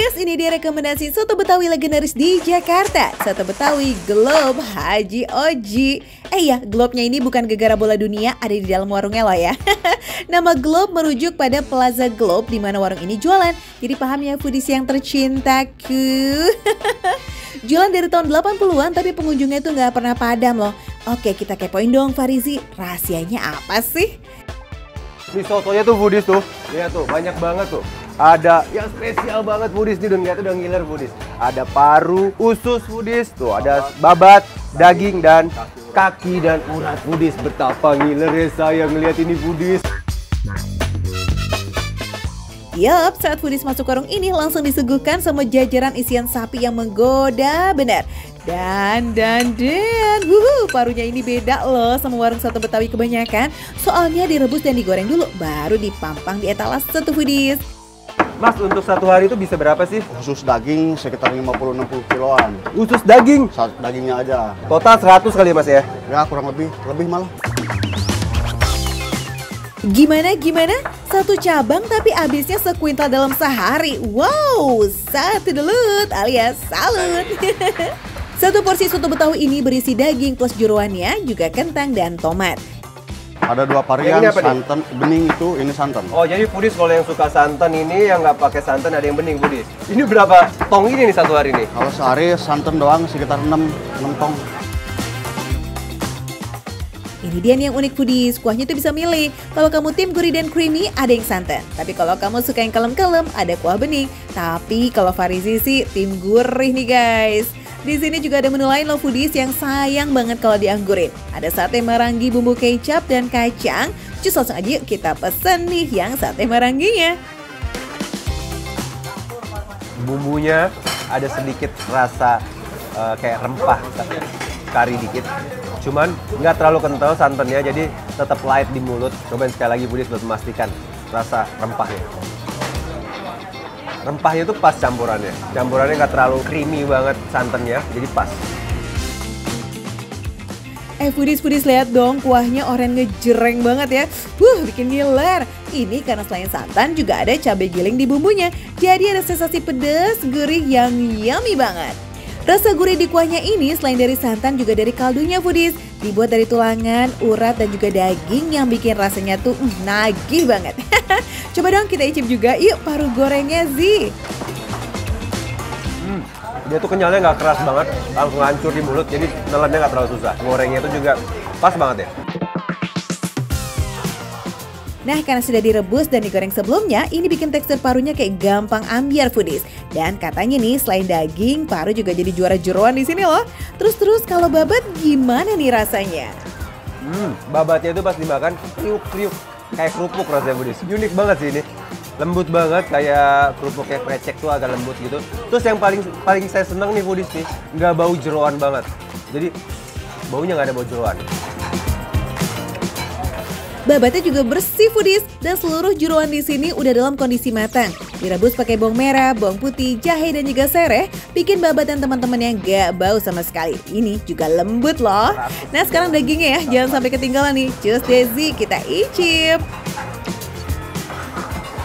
Foodies, ini dia rekomendasi soto Betawi legendaris di Jakarta. Soto Betawi Globe Haji Oji. Ya, Globe-nya ini bukan gegara bola dunia, ada di dalam warungnya loh ya. Nama Globe merujuk pada Plaza Globe di mana warung ini jualan. Jadi paham ya foodies yang tercintaku. Jualan dari tahun 80-an tapi pengunjungnya tuh nggak pernah padam loh. Oke, kita kepoin dong Farizi, rahasianya apa sih? Ini sotonya tuh foodies tuh, lihat tuh banyak banget tuh. Ada yang spesial banget foodies nih, lihat tuh udah ngiler foodies. Ada paru, usus foodies, tuh ada babat, daging dan kaki dan urat foodies. Betapa ngilernya saya ngeliat ini foodies. Yup, saat foodies masuk warung ini langsung disuguhkan sama jajaran isian sapi yang menggoda benar. Dan, parunya ini beda loh sama warung soto Betawi kebanyakan. Soalnya direbus dan digoreng dulu, baru dipampang di etalase tuh foodies. Mas, untuk satu hari itu bisa berapa sih? Khusus daging sekitar 50-60 kiloan. Khusus daging? Dagingnya aja. Total 100 kali ya Mas ya? Ya kurang lebih malah. Gimana? Satu cabang tapi habisnya sekuintal dalam sehari. Wow, satu delut alias salut. Satu porsi soto Betawi ini berisi daging plus jeroannya, juga kentang dan tomat. Ada dua varian, santan, bening itu, ini santan. Oh, jadi foodies kalau yang suka santan ini, yang nggak pakai santan ada yang bening foodies. Ini berapa tong ini nih satu hari nih? Kalau sehari santan doang sekitar 6 tong. Ini dia nih yang unik foodies, kuahnya tuh bisa milih. Kalau kamu tim gurih dan creamy, ada yang santan. Tapi kalau kamu suka yang kalem-kalem, ada kuah bening. Tapi kalau Farizi sih tim gurih nih guys. Di sini juga ada menu lain loh foodies yang sayang banget kalau dianggurin. Ada sate marangi bumbu kecap dan kacang. Cus langsung aja yuk kita pesen nih yang sate maranginya. Bumbunya ada sedikit rasa kayak rempah, kari dikit. Cuman nggak terlalu kental santannya, jadi tetap light di mulut. Cobain sekali lagi foodies buat memastikan rasa rempahnya. Rempahnya tuh pas campurannya. Campurannya nggak terlalu creamy banget santannya, jadi pas. Foodies lihat dong, kuahnya oranye ngejreng banget ya. Bikin ngiler. Ini karena selain santan juga ada cabai giling di bumbunya. Jadi ada sensasi pedas, gurih yang yummy banget. Rasa gurih di kuahnya ini selain dari santan juga dari kaldunya foodies. Dibuat dari tulangan, urat dan juga daging yang bikin rasanya tuh nagih banget. Coba dong kita icip juga yuk paru gorengnya Zi. Dia tuh kenyalnya nggak keras banget, langsung hancur di mulut, jadi nelannya nggak terlalu susah. Gorengnya itu juga pas banget ya. Nah, karena sudah direbus dan digoreng sebelumnya, ini bikin tekstur parunya kayak gampang ambiar foodies. Dan katanya nih, selain daging, paru juga jadi juara jeroan di sini loh. Terus kalau babat gimana nih rasanya? Babatnya itu pas dimakan kriuk-kriuk, kayak kerupuk rasanya foodies. Unik banget sih ini. Lembut banget, kayak kerupuk kayak krecek tuh agak lembut gitu. Terus yang paling saya seneng nih foodies nih, nggak bau jeroan banget. Jadi baunya nggak ada bau jeroan. Babatnya juga bersih foodies dan seluruh jeroan di sini udah dalam kondisi matang. Direbus pakai bawang merah, bawang putih, jahe dan juga sereh, bikin babat dan teman-temannya gak bau sama sekali. Ini juga lembut loh. Nah sekarang dagingnya ya, jangan sampai ketinggalan nih. Cus Dezi, kita icip.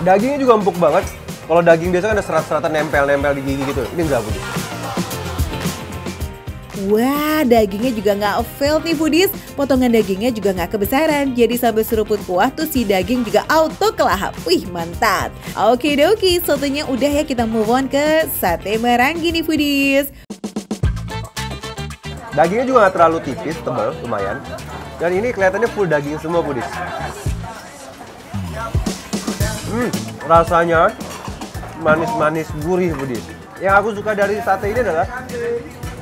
Dagingnya juga empuk banget. Kalau daging biasa kan ada serat-seratan nempel-nempel di gigi gitu. Ini enggak foodies. Wah, dagingnya juga nggak fail nih foodies. Potongan dagingnya juga nggak kebesaran. Jadi sampai seruput kuah tuh si daging juga auto kelahap. Wih, mantap. Oke doki, sotonya udah ya, kita move on ke sate marangi nih foodies. Dagingnya juga nggak terlalu tipis, tebal, lumayan. Dan ini kelihatannya full daging semua foodies. Rasanya manis-manis gurih foodies. Yang aku suka dari sate ini adalah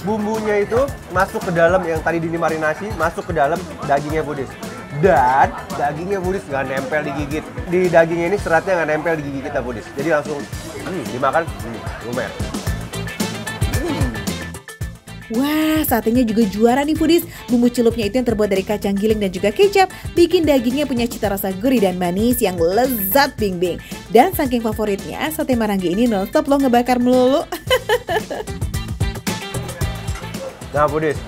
bumbunya itu masuk ke dalam yang tadi dimarinasi, masuk ke dalam dagingnya foodies. Dan dagingnya foodies nggak nempel di gigit. Di dagingnya ini seratnya nggak nempel di gigi kita foodies. Jadi langsung dimakan, lumayan. Wah, satenya juga juara nih foodies. Bumbu celupnya itu yang terbuat dari kacang giling dan juga kecap, bikin dagingnya punya cita rasa gurih dan manis yang lezat bing-bing. Dan saking favoritnya, sate marangi ini nonstop loh ngebakar melulu. Nah foodies,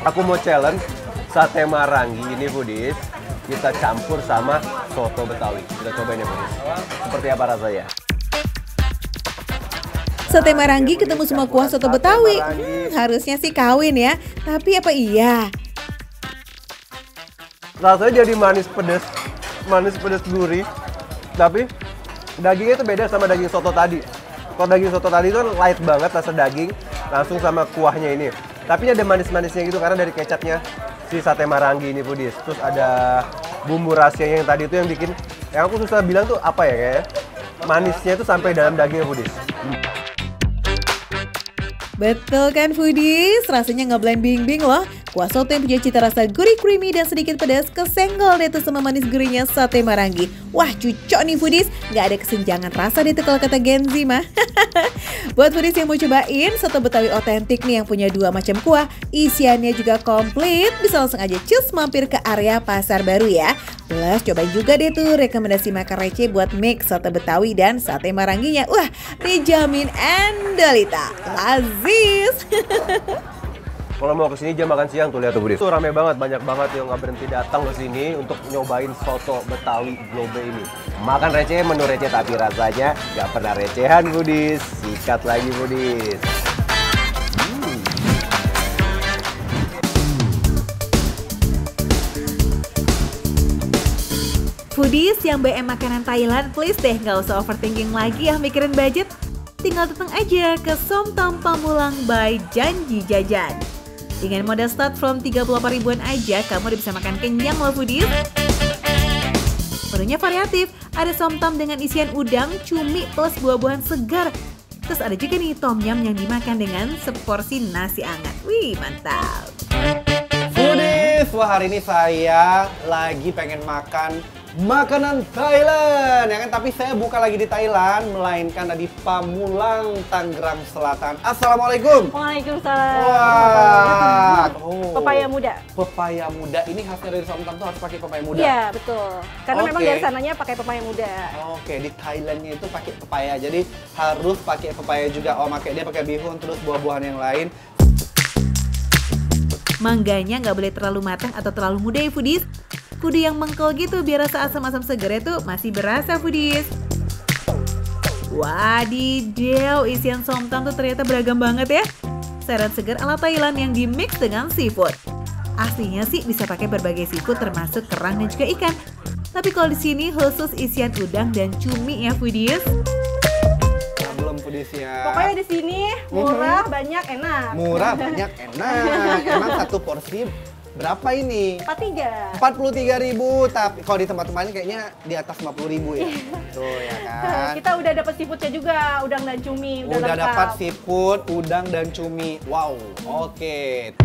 aku mau challenge sate marangi ini foodies, kita campur sama soto Betawi. Kita cobain ya foodies. Seperti apa rasanya? Sate Marangi ketemu semua kuah soto Betawi. Harusnya sih kawin ya. Tapi apa iya? Rasanya jadi manis pedes gurih. Tapi dagingnya itu beda sama daging soto tadi. Kalau daging soto tadi itu light banget rasa daging, langsung sama kuahnya ini. Tapi ada manis-manisnya gitu karena dari kecapnya si sate Marangi ini foodies. Terus ada bumbu rahasianya yang tadi itu yang bikin, yang aku susah bilang tuh apa ya kayaknya. Manisnya itu sampai dalam dagingnya foodies. Betul kan foodies? Rasanya nggak blend-bing-bing loh. Kuah soto yang punya cita rasa gurih creamy dan sedikit pedas kesenggol deh tuh sama manis gurihnya sate Marangi. Wah cocok nih foodies, nggak ada kesenjangan rasa deh tuh kalau kata Gen Z mah. Buat foodies yang mau cobain soto Betawi otentik nih yang punya 2 macam kuah, isiannya juga komplit, bisa langsung aja cus mampir ke area Pasar Baru ya. Plus cobain juga deh tuh rekomendasi makan receh buat mix soto Betawi dan sate Maranginya. Wah dijamin endolita, lazis. Kalau mau kesini jam makan siang tuh lihat tuh Budis. Tuh rame banget, banyak banget yang nggak berhenti datang ke sini untuk nyobain soto Betawi Globe ini. Makan receh, menu receh tapi rasanya nggak pernah recehan Budis. Sikat lagi Budis. Foodies yang BM makanan Thailand, please deh nggak usah overthinking lagi ya mikirin budget. Tinggal datang aja ke Somtam Pamulang by Janji Jajan. Dengan modal start from 38 ribuan aja, kamu udah bisa makan kenyang loh foodies. Menunya variatif, ada somtam dengan isian udang, cumi plus buah-buahan segar. Terus ada juga nih tom yum yang dimakan dengan seporsi nasi hangat. Wih mantap. Foodies, wah hari ini saya lagi pengen makan makanan Thailand, ya kan? Tapi saya bukan lagi di Thailand, melainkan di Pamulang, Tangerang Selatan. Assalamualaikum. Waalaikumsalam. Wah, Pepaya muda. Pepaya muda ini khasnya dari Somtam tuh harus pakai pepaya muda. Iya betul. Karena memang Oke. dari sananya pakai pepaya muda. Oke, di Thailandnya itu pakai pepaya, jadi harus pakai pepaya juga. Oh, dia pakai bihun terus buah-buahan yang lain. Mangganya nggak boleh terlalu matang atau terlalu muda ya foodies. Kudu yang mengkol gitu biar rasa asam-asam segernya tuh masih berasa foodies. Wadidaw, isian somtam tuh ternyata beragam banget ya. Sayuran segar ala Thailand yang dimix dengan seafood. Aslinya sih bisa pakai berbagai seafood termasuk kerang dan juga ikan. Tapi kalau di sini khusus isian udang dan cumi ya foodies. Belum foodies ya. Pokoknya di sini murah, banyak, enak. Murah, banyak, enak. Emang satu porsi berapa ini? 43. 43.000, tapi kalau di tempat-tempat lain kayaknya di atas 50.000 ya. Tuh ya kan. Kita udah dapat seafoodnya juga, udang dan cumi. Udah lengkap. dapat seafood, udang dan cumi. Wow, oke.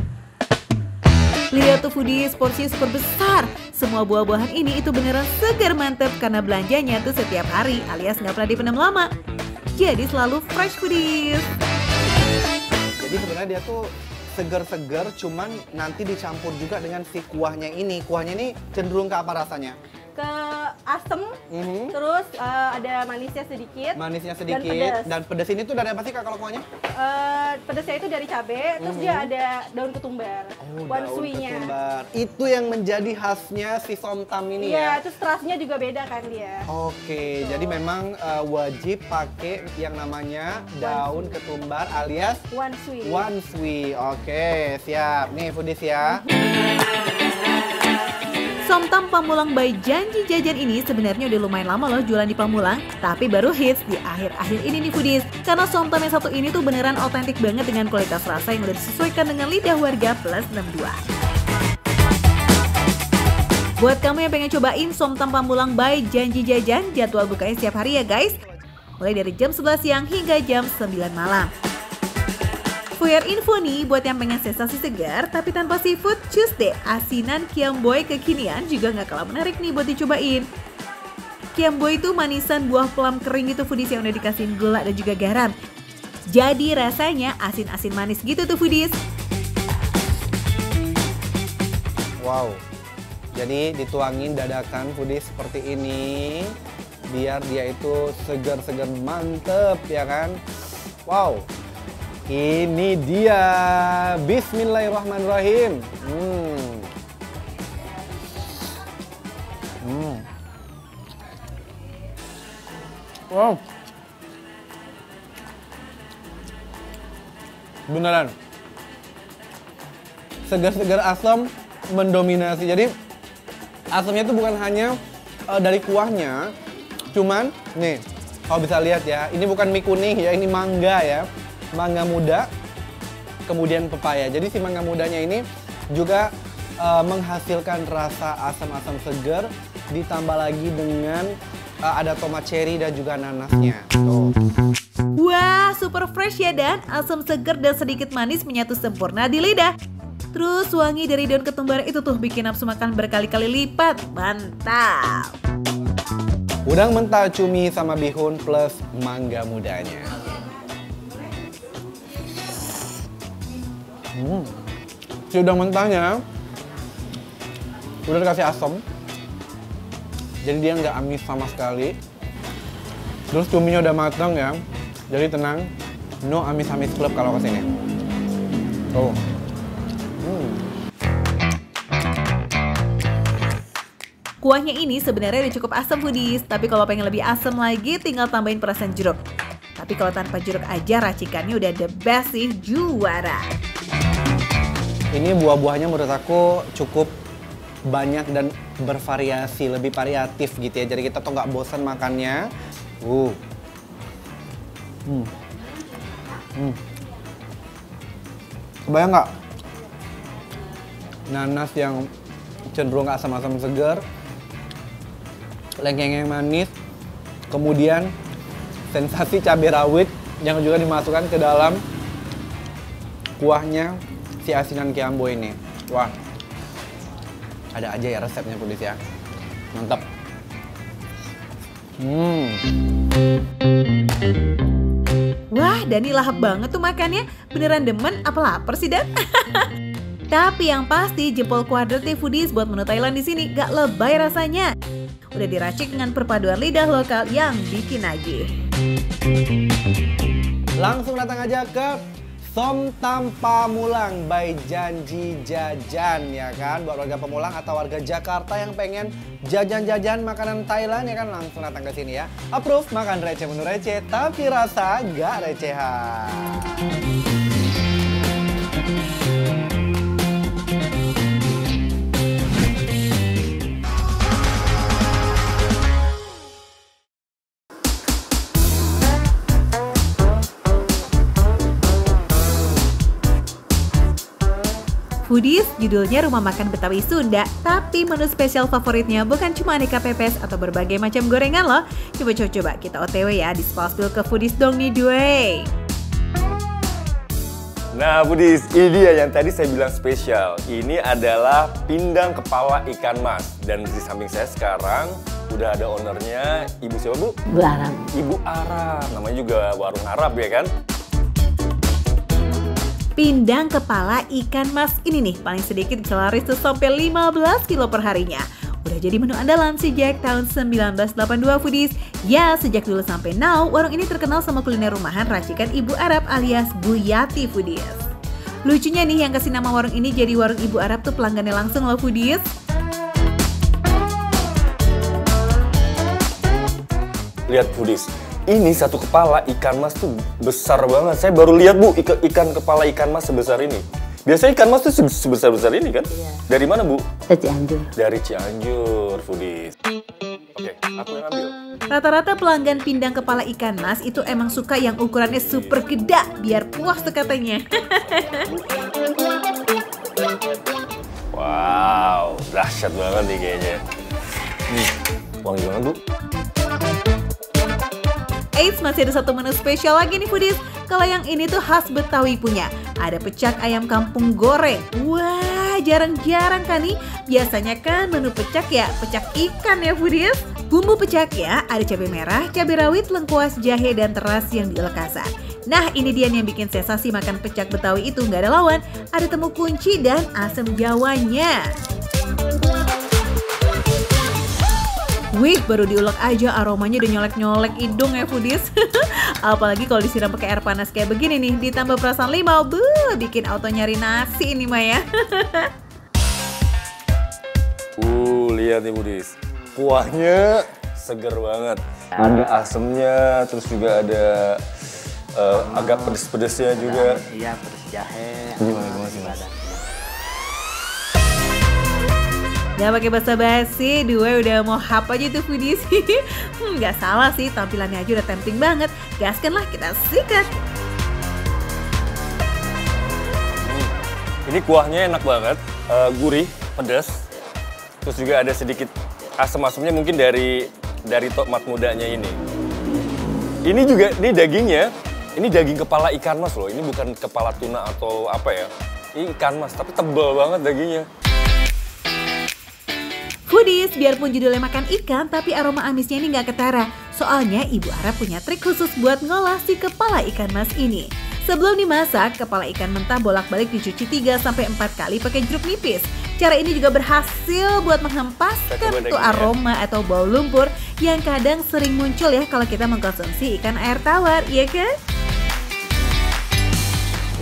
Lihat tuh foodies, porsinya super besar. Semua buah-buahan ini itu beneran segar mantep karena belanjanya tuh setiap hari alias nggak pernah dipendam lama. Jadi selalu fresh foodies. Jadi sebenarnya dia tuh segar-segar, cuman nanti dicampur juga dengan si kuahnya ini. Kuahnya ini cenderung ke apa rasanya? Ke asem, terus ada manisnya sedikit. Manisnya sedikit dan pedas ini tuh dari apa sih Kak kalau kuahnya? Pedasnya itu dari cabai, terus dia ada daun ketumbar, Daun wansui-nya. ketumbar. Itu yang menjadi khasnya si somtam ini ya. Iya, terus terasnya juga beda kan dia. Oke, jadi memang wajib pakai yang namanya daun ketumbar alias Wansui. wansui. Oke, siap. Nih foodies ya. Somtam Pamulang by Janji Jajan ini sebenarnya udah lumayan lama loh jualan di Pamulang, tapi baru hits di akhir-akhir ini nih foodies. Karena somtam yang satu ini tuh beneran otentik banget dengan kualitas rasa yang udah disesuaikan dengan lidah warga plus 62. Buat kamu yang pengen cobain somtam Pamulang by Janji Jajan, jadwal bukanya setiap hari ya guys. Mulai dari jam 11 siang hingga jam 9 malam. For your info nih, buat yang pengen sensasi segar tapi tanpa seafood, choose deh asinan Kiamboy kekinian juga nggak kalah menarik nih buat dicobain. Kiamboy itu manisan buah plum kering itu foodies yang udah dikasihin gula dan juga garam. Jadi rasanya asin-asin manis gitu tuh foodies. Wow. Jadi dituangin dadakan foodies seperti ini biar dia itu segar-segar mantep ya kan. Wow. Ini dia. Bismillahirrahmanirrahim. Wow. Beneran. Segar-segar asam mendominasi. Jadi asamnya itu bukan hanya dari kuahnya, cuman nih kalau bisa lihat ya, ini bukan mie kuning ya, ini mangga ya, mangga muda, kemudian pepaya. Jadi si mangga mudanya ini juga menghasilkan rasa asam-asam segar, ditambah lagi dengan ada tomat cherry dan juga nanasnya. Tuh. Wah, super fresh ya Dan. Asam segar dan sedikit manis menyatu sempurna di lidah. Terus wangi dari daun ketumbar itu tuh bikin nafsu makan berkali-kali lipat. Mantap. Udang mentah cumi sama bihun plus mangga mudanya. Si udang mentahnya udah dikasih asam. Jadi dia nggak amis sama sekali. Terus cuminya udah matang ya. Jadi tenang, no amis-amis club kalau kesini. Tuh. Kuahnya ini sebenarnya udah cukup asam foodies, tapi kalau pengen lebih asam lagi tinggal tambahin perasan jeruk. Tapi kalau tanpa jeruk aja racikannya udah the best sih, juara. Ini buah-buahnya menurut aku cukup banyak dan bervariasi, lebih variatif gitu ya. Jadi kita tuh nggak bosan makannya. Kebayang nggak? Nanas yang cenderung asam-asam segar, lengkeng yang manis, kemudian sensasi cabai rawit yang juga dimasukkan ke dalam kuahnya si asinan Kiambo ini. Wah, ada aja ya resepnya Pudis ya. Mantap. Wah, Dani lahap banget tuh makannya. Beneran demen apa lapar sih Dan? Tapi yang pasti jempol kuadrat nih foodies buat menu Thailand di sini gak lebay rasanya. Udah diracik dengan perpaduan lidah lokal yang bikin nagih. Langsung datang aja ke Som Tam Pamulang by Janji Jajan ya kan. Buat warga Pamulang atau warga Jakarta yang pengen jajan-jajan makanan Thailand ya kan, langsung datang ke sini ya. Approve makan receh menu receh tapi rasa gak recehan. Foodies, judulnya Rumah Makan Betawi Sunda, tapi menu spesial favoritnya bukan cuma aneka pepes atau berbagai macam gorengan loh. Coba kita OTW ya di Spalspil ke Foodies dong nih Dwe. Nah Foodies, ini dia yang tadi saya bilang spesial. Ini adalah pindang kepala ikan mas. Dan di samping saya sekarang udah ada ownernya, Ibu siapa Bu? Bu Arab. Ibu Arab, namanya juga warung Arab ya kan? Pindang kepala ikan mas ini nih paling sedikit bisa laris tuh sampai 15 kilo per harinya. Udah jadi menu andalan sejak tahun 1982 Foodies. Ya, sejak dulu sampai now, warung ini terkenal sama kuliner rumahan racikan Ibu Arab alias Bu Yati Foodies. Lucunya nih yang kasih nama warung ini jadi warung Ibu Arab tuh pelanggannya langsung loh Foodies. Lihat Foodies, ini satu kepala ikan mas tuh besar banget. Saya baru lihat Bu, ikan kepala ikan mas sebesar ini. Biasanya ikan mas tuh sebesar-besar ini kan? Iya. Dari mana Bu? Dari Cianjur. Dari Cianjur, Foodies. Oke, aku yang ambil. Rata-rata pelanggan pindang kepala ikan mas itu emang suka yang ukurannya super gede, biar puas tuh katanya. Wow, dahsyat banget nih kayaknya. Nih, wangi banget Bu. Eits, masih ada satu menu spesial lagi nih Foodies. Kalau yang ini tuh khas Betawi punya. Ada pecak ayam kampung goreng. Wah, jarang-jarang kan nih. Biasanya kan menu pecak ya, pecak ikan ya Foodies. Bumbu pecak ya, ada cabai merah, cabai rawit, lengkuas, jahe, dan terasi yang dielekasan. Nah, ini dia yang bikin sensasi makan pecak Betawi itu nggak ada lawan. Ada temu kunci dan asam jawanya. Wih, baru diulek aja aromanya udah nyolek-nyolek hidung ya Foodies. Apalagi kalau disiram pakai air panas kayak begini nih, ditambah perasan limau, bikin auto nyari nasi ini mah ya. Lihat nih Foodies, kuahnya seger banget. Ada asemnya, terus juga ada agak pedes-pedesnya juga. Iya, pedes jahe. Gimana sih, Mas? Gak pakai basa-basi, dua udah mau hap aja tuh foodies. Gak salah sih, tampilannya aja udah tempting banget. Gaskan lah, kita sikat. Ini kuahnya enak banget, gurih, pedas. Terus juga ada sedikit asam-asamnya mungkin dari tomat mudanya ini. Ini juga, ini dagingnya, ini daging kepala ikan mas loh. Ini bukan kepala tuna atau apa ya. Ini ikan mas, tapi tebal banget dagingnya. Foodies, biarpun judulnya makan ikan, tapi aroma amisnya ini nggak ketara. Soalnya Ibu Arab punya trik khusus buat ngolah si kepala ikan mas ini. Sebelum dimasak, kepala ikan mentah bolak-balik dicuci 3-4 kali pakai jeruk nipis. Cara ini juga berhasil buat menghempaskan tuh aroma atau bau lumpur yang kadang sering muncul ya kalau kita mengkonsumsi ikan air tawar, iya kan?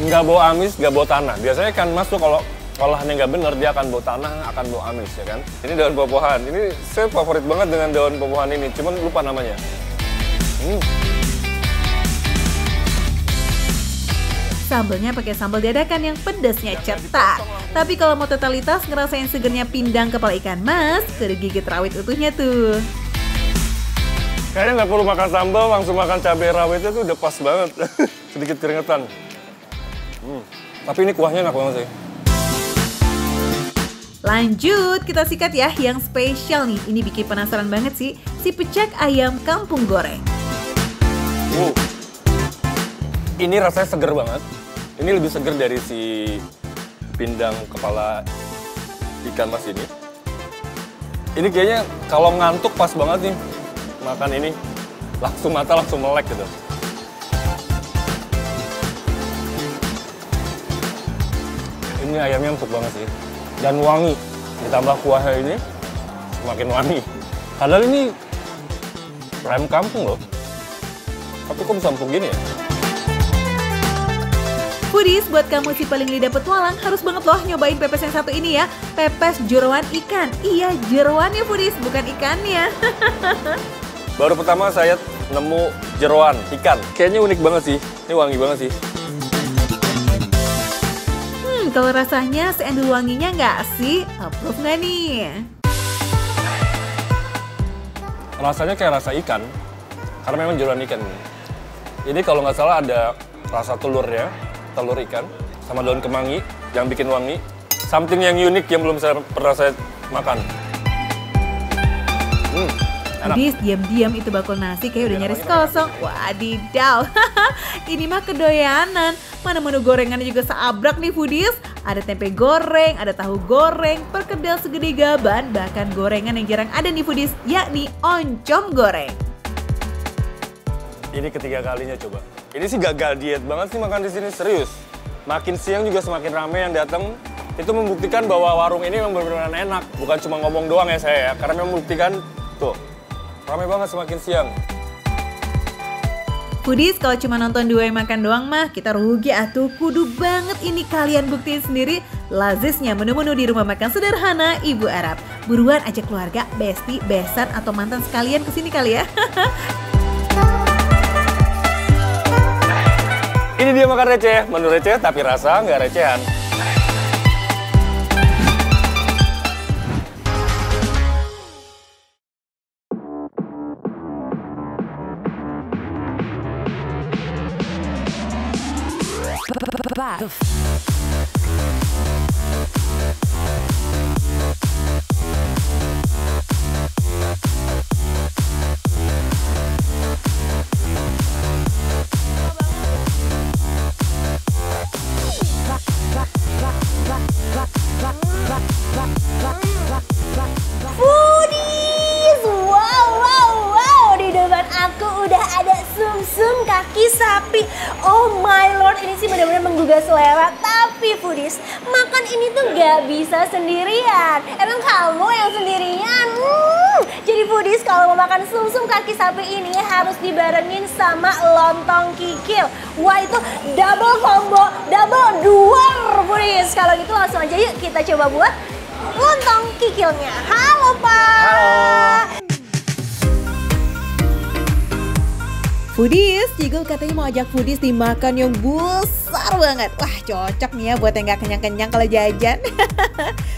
Nggak bau amis, nggak bau tanah. Biasanya ikan mas tuh kalau olahannya nggak bener, dia akan bau tanah, akan bau amis ya kan. Ini daun popohan, ini saya favorit banget dengan daun popohan ini, cuman lupa namanya. Sambelnya pakai sambal dadakan yang pedasnya cetak. Tapi kalau mau totalitas ngerasain segernya pindang kepala ikan mas, kudu gigit rawit utuhnya tuh. Kayaknya nggak perlu makan sambal, langsung makan cabai rawitnya tuh udah pas banget. Sedikit keringetan. Tapi ini kuahnya enak banget sih. Lanjut, kita sikat ya yang spesial nih. Ini bikin penasaran banget sih, si pecak ayam kampung goreng. Ini rasanya seger banget. Ini lebih seger dari si pindang kepala ikan mas ini. Ini kayaknya kalau ngantuk pas banget nih makan ini. Langsung mata langsung melek gitu. Ini ayamnya empuk banget sih. Dan wangi. Ditambah kuahnya ini semakin wangi. Padahal ini ayam kampung loh. Tapi kok bisa empuk gini ya? Foodies, buat kamu si paling lidah petualang harus banget loh nyobain pepes yang satu ini ya. Pepes jeroan ikan. Iya, jeroannya Foodies, bukan ikannya. Baru pertama saya nemu jeroan ikan. Kayaknya unik banget sih. Ini wangi banget sih. Kalau rasanya seendul wanginya nggak sih? Approve nggak nih? Rasanya kayak rasa ikan. Karena memang jeroan ikan. Ini kalau nggak salah ada rasa telurnya. Telur ikan sama daun kemangi yang bikin wangi. Something yang unik yang belum pernah saya makan. Enak. Foodies, diam-diam itu bakul nasi kayak udah nyaris kosong. Wadidaw, ini mah kedoyanan. Mana menu gorengannya juga seabrak nih Foodies. Ada tempe goreng, ada tahu goreng, perkedel segede gaban, bahkan gorengan yang jarang ada nih Foodies, yakni oncom goreng. Ini ketiga kalinya coba. Ini sih gagal diet banget sih makan di sini, serius. Makin siang juga semakin ramai yang datang. Itu membuktikan bahwa warung ini memang benar-benar enak. Bukan cuma ngomong doang ya saya ya, karena memang membuktikan tuh ramai banget semakin siang. Foodies, kalau cuma nonton dua yang makan doang mah kita rugi atuh. Kudu banget ini kalian buktiin sendiri lazisnya menu-menu di rumah makan sederhana Ibu Arab. Buruan ajak keluarga, besti, besan, atau mantan sekalian kesini kali ya. Ini dia makan receh, menu receh tapi rasa nggak recehan. Foodies, wow, di depan aku udah ada sumsum kaki sapi. Oh my lord, ini sih benar-benar menggugah selera. Tapi Foodies, makan ini tuh gak bisa sendirian. Emang kamu yang sendirian? Jadi Foodies, kalau mau makan sumsum kaki sapi ini harus dibarengin sama lontong kikil. Wah, itu double combo, double duar Foodies. Kalau gitu langsung aja yuk kita coba buat lontong kikilnya. Halo Pak. Halo. Foodies, Cigul katanya mau ajak Foodies nih makan yang besar banget. Wah, cocok nih ya buat yang gak kenyang-kenyang kalau jajan.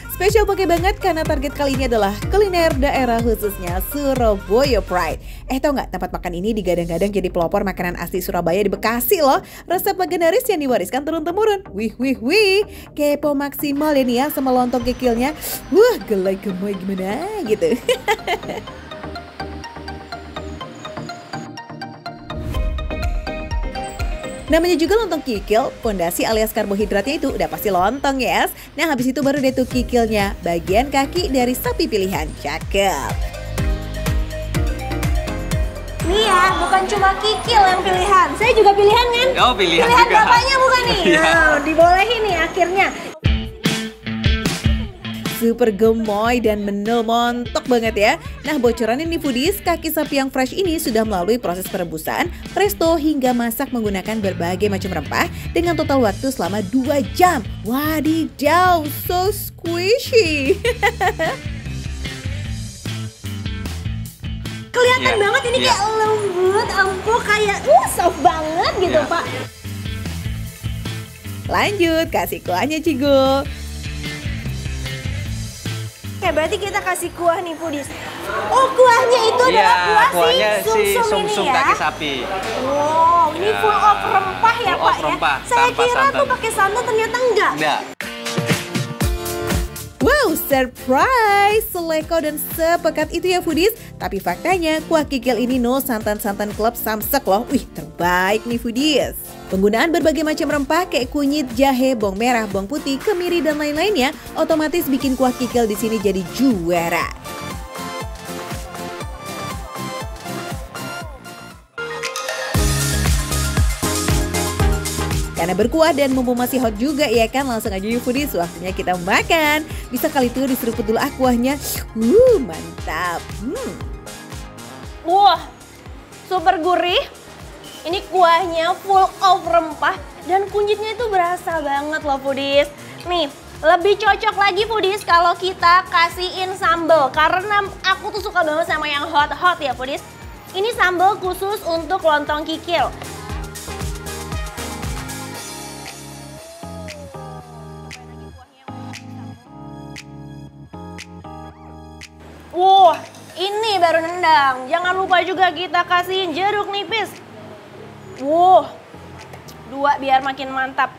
Spesial pakai banget karena target kali ini adalah kuliner daerah khususnya Surabaya Pride. Tau nggak, tempat makan ini digadang-gadang jadi pelopor makanan asli Surabaya di Bekasi loh. Resep legendaris yang diwariskan turun-temurun. Wih. Kepo maksimal ya nih ya sama lontong kikilnya. Wah, gelai gemoy gimana gitu. Namanya juga lontong kikil, pondasi alias karbohidratnya itu udah pasti lontong yes. Nah habis itu baru deh tuh kikilnya, bagian kaki dari sapi pilihan, cakep. Nih ya, bukan cuma kikil yang pilihan, saya juga pilihan kan? Oh, pilihan juga. Bapaknya bukan nih? Nah, dibolehin nih akhirnya. Super gemoy dan menel montok banget ya. Nah bocoran ini Foodies, kaki sapi yang fresh ini sudah melalui proses perebusan, presto hingga masak menggunakan berbagai macam rempah dengan total waktu selama 2 jam. Wadidaw, so squishy. Kelihatan banget ini kayak lembut, empuk, kayak soft banget gitu Pak. Lanjut, kasih kuahnya Cigul. Oke, berarti kita kasih kuah nih Foodies. Oh, kuahnya itu adalah kuahnya si sum-sum ya? Kaki sapi. Wow, ini full of rempah ya full Pak of rempah, ya? Saya tanpa kira santan. tuh pakai santan, ternyata enggak. Wow, surprise! Seleko dan sepekat itu ya Foodies. Tapi faktanya kuah kikil ini no santan-santan klub samsek loh. Wih, terbaik nih Foodies. Penggunaan berbagai macam rempah kayak kunyit, jahe, bawang merah, bawang putih, kemiri dan lain-lainnya otomatis bikin kuah kikil di sini jadi juara. Karena berkuah dan mumpung masih hot juga ya kan, langsung aja yuk Foodies, waktunya kita makan. Bisa kali itu diseruput dulu kuahnya. Mantap. Wah, super gurih. Ini kuahnya full of rempah dan kunyitnya itu berasa banget loh Foodies. Nih, lebih cocok lagi Foodies kalau kita kasihin sambal. Karena aku tuh suka banget sama yang hot-hot ya Foodies. Ini sambal khusus untuk lontong kikil. Wah, ini baru nendang. Jangan lupa juga kita kasihin jeruk nipis. Wow, 2 biar makin mantap.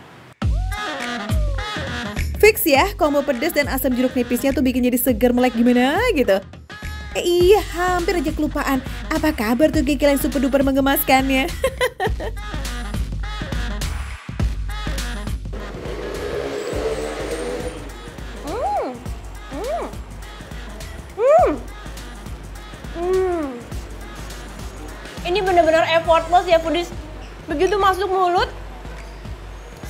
Fix ya, combo pedas dan asam jeruk nipisnya tuh bikin jadi segar melek gimana gitu. Iya, hampir aja kelupaan. Apa kabar tuh kikil yang super duper menggemaskannya? Ini benar-benar effortless ya Foodies. Begitu masuk mulut,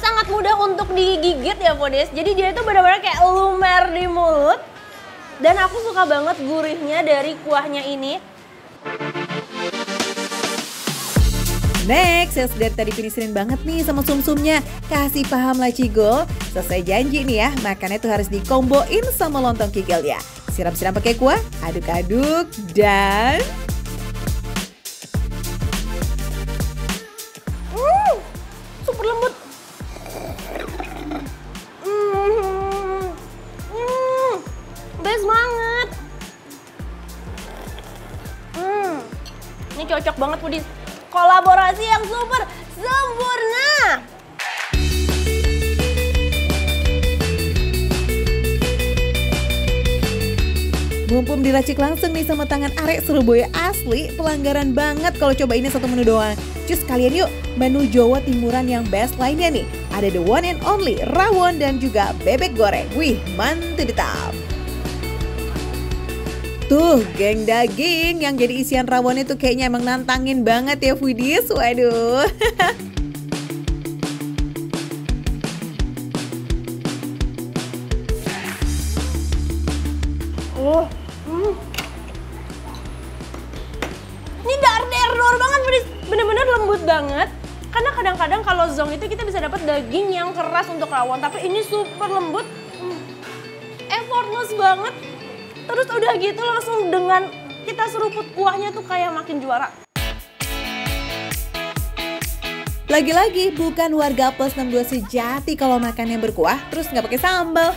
sangat mudah untuk digigit ya Foodies. Jadi dia itu benar-benar kayak lumer di mulut. Dan aku suka banget gurihnya dari kuahnya ini. Next, sales dari tadi finishin banget nih sama sum-sumnya. Kasih paham lah Cigul. Selesai janji nih ya, makannya tuh harus dikomboin sama lontong kikil ya. Siram-siram pakai kuah, aduk-aduk, dan... Super lembut. Best banget. Ini cocok banget Foodies. Kolaborasi yang super sempurna. Mumpung diracik langsung nih sama tangan arek Surabaya asli, pelanggaran banget kalau coba ini satu menu doang. Cus kalian yuk, menu Jawa Timuran yang best lainnya nih. Ada the one and only rawon dan juga bebek goreng. Wih, mantap di top. Tuh, geng daging yang jadi isian rawon itu kayaknya emang nantangin banget ya Foodies. Waduh. Ini dar-der-dor banget Foodies. Bener-bener lembut banget. Karena kadang-kadang kalau zong itu kita bisa dapat daging yang keras untuk rawon. Tapi ini super lembut. Effortless banget. Terus udah gitu langsung dengan kita seruput kuahnya tuh kayak makin juara. Lagi-lagi bukan warga plus 62 sejati kalau makan yang berkuah terus nggak pakai sambal.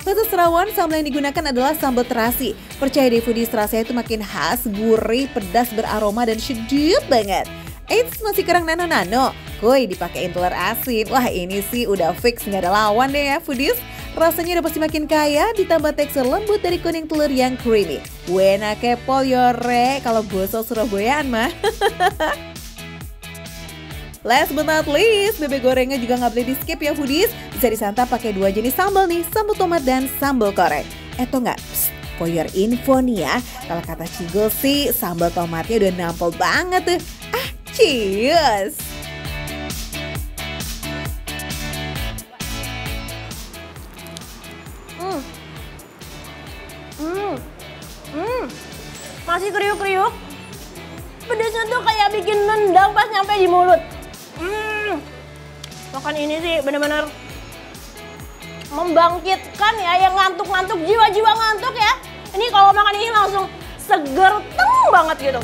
Khusus rawon, sambal yang digunakan adalah sambal terasi. Percaya deh foodies, rasanya itu makin khas, gurih, pedas, beraroma, dan sedap banget. Eits, masih kurang nano-nano. Kuy, dipakein telur asin. Wah, ini sih udah fix, nggak ada lawan deh ya foodies. Rasanya udah pasti makin kaya, ditambah tekstur lembut dari kuning telur yang creamy. Wena kepol yore, kalau bosok Surabayaan mah. Last but not least, bebek gorengnya juga nggak boleh di skip ya foodies. Bisa disantap pakai 2 jenis sambal nih, sambal tomat dan sambal korek. Tuh nggak? For your info nih ya, kalau kata Cigol sih sambal tomatnya udah nampol banget tuh. Cheers! Masih kriuk-kriuk. Pedasnya tuh kayak bikin nendang pas nyampe di mulut. Makan ini sih bener-bener membangkitkan ya yang ngantuk-ngantuk, jiwa-jiwa ngantuk ya. Ini kalau makan ini langsung seger banget gitu.